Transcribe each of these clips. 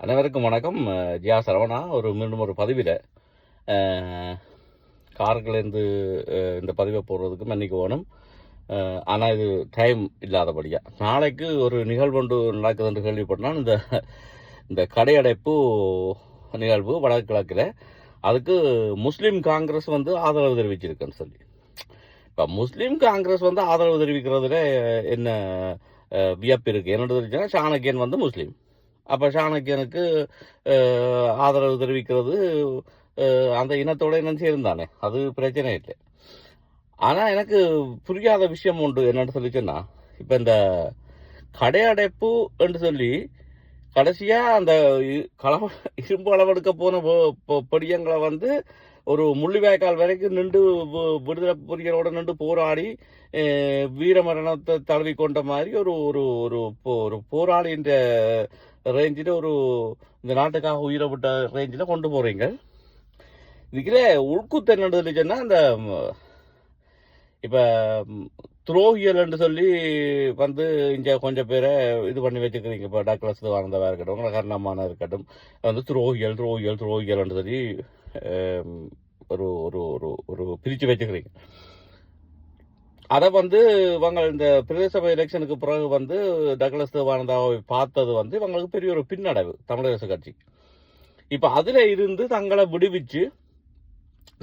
அனைவருக்கும் வணக்கம். ஜியா சரவணா மீண்டும் ஒரு பதிவில் கார்களேருந்து இந்த பதிவை போடுறதுக்கு மன்னிக்க வேணும். ஆனால் இது டைம் இல்லாதபடியா நாளைக்கு ஒரு நிகழ்வு ஒன்று நடக்குதுன்னு கேள்விப்பட்டால் இந்த கடையடைப்பு நிகழ்வு வடகிழக்கில் அதுக்கு முஸ்லீம் காங்கிரஸ் ஆதரவு தெரிவிச்சிருக்குன்னு சொல்லி. இப்போ முஸ்லீம் காங்கிரஸ் ஆதரவு தெரிவிக்கிறதுல என்ன வியப்பு இருக்குது? என்னோட தெரிஞ்சுன்னா சாணக்கியன் முஸ்லீம். அப்போ சாணக்கியனுக்கு ஆதரவு தெரிவிக்கிறது அந்த இனத்தோட இனம் சேர்ந்தானே, அது பிரச்சனை இல்லை. ஆனால் எனக்கு புரியாத விஷயம் உண்டு. என்னன்னு சொல்லிச்சுன்னா, இப்போ இந்த கடையடைப்பு என்று சொல்லி கடைசியாக அந்த இரும்பு அளவெடுக்க போன படியங்களை ஒரு முள்ளிவாய்க்கால் வரைக்கும் நின்று விடுதலை புலிகளோட நின்று போராடி வீரமரணத்தை தழுவி கொண்ட மாதிரி ஒரு ஒரு ஒரு போராளின்ற ரேஞ்சில் இந்த நாட்டுக்காக உயிரை விட்ட ரேஞ்சில் கொண்டு போகிறீங்க. இதுக்கிலே உள்குத்து என்னன்னு சொன்னால், இந்த இப்போ துரோகியல்னு சொல்லி இங்கே கொஞ்சம் பேரை இது பண்ணி வச்சுக்கிறீங்க. இப்போ டாக்டர்ஸ் வாழ்ந்தவா இருக்கட்டும், கர்ணமான இருக்கட்டும், துரோகியல்னு சொல்லி ஒரு ஒரு ஒரு ஒரு பிரித்து வச்சுக்கிறீங்க. அதை இவங்க இந்த பிரதேச சபை எலெக்ஷனுக்கு பிறகு டக்ளஸ் தேவானந்தாவை பார்த்தது இவங்களுக்கு பெரிய ஒரு பின்னடைவு தமிழரசு கட்சி. இப்போ அதில் இருந்து தங்களை விடுவிச்சு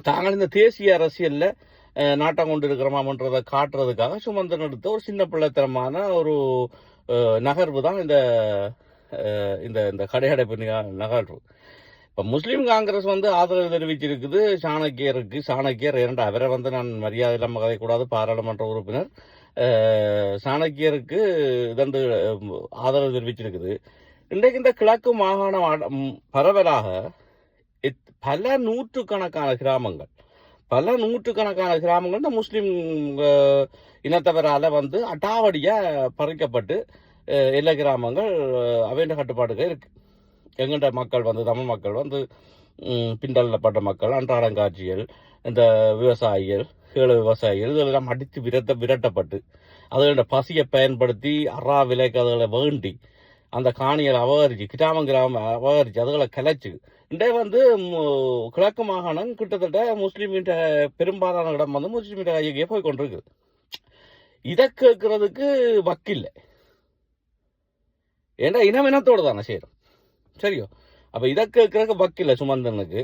தாங்கள் இந்த தேசிய அரசியலில் நாட்டம் கொண்டு இருக்கிறோமான்றதை காட்டுறதுக்காக சுமந்திரன் எடுத்த ஒரு சின்ன பிள்ளைத்தனமான ஒரு நகர்வு தான் இந்த இந்த கடையடைப்பு நகர்வு. இப்போ முஸ்லீம் காங்கிரஸ் ஆதரவு தெரிவிச்சிருக்குது சாணக்கியர் இரண்டு அவரை நான் மரியாதை இல்லாமல் கதைக்கூடாது, பாராளுமன்ற உறுப்பினர். சாணக்கியருக்கு இதண்டு ஆதரவு தெரிவிச்சிருக்குது. இன்றைக்கு இந்த கிழக்கு மாகாணம் பரவலாக பல நூற்றுக்கணக்கான கிராமங்கள் இந்த முஸ்லீம் இனத்தவரால் அட்டாவடியாக பறிக்கப்பட்டு எல்லா கிராமங்கள் அவைண்ட கட்டுப்பாடுகள் இருக்கு. எங்கள்ட மக்கள் தமிழ் மக்கள் பின்தள்ளப்பட்ட மக்கள், அன்றாடங்காட்சிகள், இந்த விவசாயிகள், கீழ விவசாயிகள் இதெல்லாம் அடித்து விரட்டப்பட்டு அதுகளோட பசியை பயன்படுத்தி அறா விலைக்கு அதுகளை வேண்டி அந்த காணிகளை அபகரிச்சு கிராமம் அபகரிச்சு அதுகளை கலைச்சு இன்றைய கிழக்கு மாகாணம் கிட்டத்தட்ட முஸ்லீமின் பெரும்பாலான இடம் முஸ்லீமின் கையே போய் கொண்டிருக்குது. இதை கேட்கறதுக்கு வக்கில்லை. ஏன்னா இனத்தோடு தானே சேரும். சரியோ? அப்போ இதை கேட்கறதுக்கு வக்கில்லை சுமந்திரனுக்கு.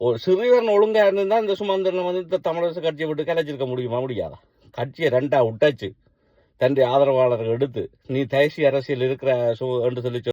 ஒரு சிறுவன் ஒழுங்கா இருந்திருந்தா இந்த சுமந்திரனை இந்த தமிழரசு கட்சியை விட்டு கலைச்சிருக்க முடியாதா? கட்சியை ரெண்டா விட்டாச்சு, தன்னுடைய ஆதரவாளர்கள் எடுத்து நீ தேசிய அரசியல் இருக்கிற என்று சொல்லி